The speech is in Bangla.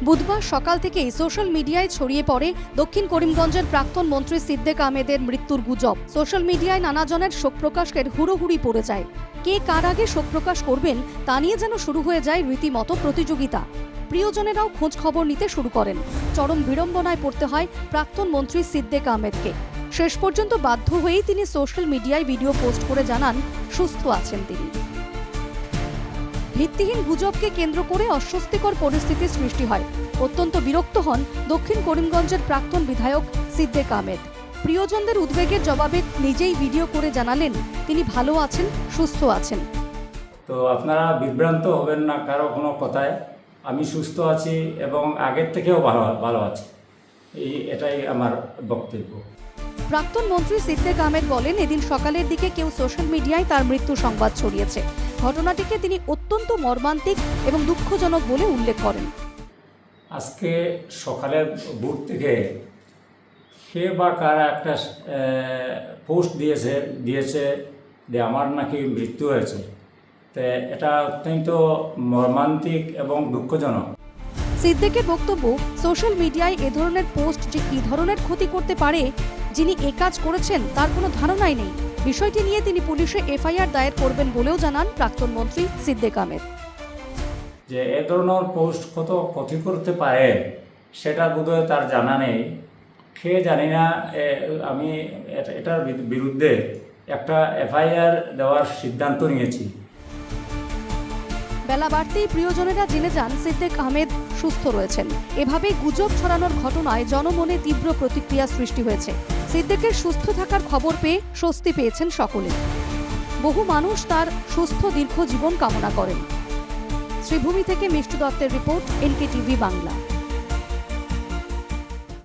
বুধবার সকাল থেকেই সোশ্যাল মিডিয়ায় ছড়িয়ে পড়ে দক্ষিণ করিমগঞ্জের প্রাক্তন মন্ত্রী সিদ্দিক আহমেদের মৃত্যুর গুজব। সোশ্যাল মিডিয়ায় নানাজনের শোক প্রকাশের হুড়োহুড়ি পড়ে যায়। কে কার আগে শোক প্রকাশ করবেন তা নিয়ে যেন শুরু হয়ে যায় রীতিমতো প্রতিযোগিতা। প্রিয়জনেরাও খোঁজ খবর নিতে শুরু করেন। চরম বিড়ম্বনায় পড়তে হয় প্রাক্তন মন্ত্রী সিদ্দিক আহমেদকে। শেষ পর্যন্ত বাধ্য হয়েই তিনি সোশ্যাল মিডিয়ায় ভিডিও পোস্ট করে জানান সুস্থ আছেন তিনি। ভিত্তিহীন গুজবকে কেন্দ্র করে অস্বস্তিকর পরিস্থিতির সৃষ্টি হয়। অত্যন্ত বিরক্ত হন দক্ষিণ করিমগঞ্জের প্রাক্তন বিধায়ক সিদ্দিক আহমেদ। প্রিয়জনদের উদ্বেগের জবাবে নিজেই ভিডিও করে জানালেন তিনি ভালো আছেন, সুস্থ আছেন। তো আপনারা বিভ্রান্ত হবেন না কারো কোনো কথায়। আমি সুস্থ আছি এবং আগের থেকেও ভালো আছি, এটাই আমার বক্তব্য। প্রাক্তন মন্ত্রী সিদ্দিক আহমেদ বলেন, এদিন সকালের দিকে কেউ সোশ্যাল মিডিয়ায় তার মৃত্যু সংবাদ ছড়িয়েছে। ঘটনাটিকে তিনি অত্যন্ত মর্মান্তিক এবং দুঃখজনক বলে উল্লেখ করেন। আজকে সকালের ভোর থেকে কে বা কারা একটা পোস্ট দিয়েছে যে আমার নাকি মৃত্যু হয়েছে। তো এটা অত্যন্ত মর্মান্তিক এবং দুঃখজনক। সিদ্দিকের বক্তব্য, সোশ্যাল মিডিয়ায় এ ধরনের পোস্ট যে কী ধরনের ক্ষতি করতে পারে যিনি এ কাজ করেছেন তার কোনো ধারণাই নেই। বিষয়টি নিয়ে তিনি পুলিশে এফআইআর দায়ের করবেন বলেও জানান প্রাক্তন মন্ত্রী সিদ্দিক আহমেদ। যে এ ধরনের পোস্ট কত ক্ষতি করতে পারে সেটা বোধহয় তার জানা নেই। খেয়ে জানি না, আমি এটার বিরুদ্ধে একটা এফআইআর দেওয়ার সিদ্ধান্ত নিয়েছি। বেলা বাড়তেই প্রিয়জনেরা জেনে যান সিদ্দিক আহমেদ সুস্থ রয়েছেন। এভাবে গুজব ছড়ানোর ঘটনায় জনমনে তীব্র প্রতিক্রিয়া সৃষ্টি হয়েছে। সিদ্দিকের সুস্থ থাকার খবর পেয়ে স্বস্তি পেয়েছেন সকলে। বহু মানুষ তার সুস্থ দীর্ঘ জীবন কামনা করেন। শ্রীভূমি থেকে মিষ্টু দত্তের রিপোর্ট, NKTV বাংলা।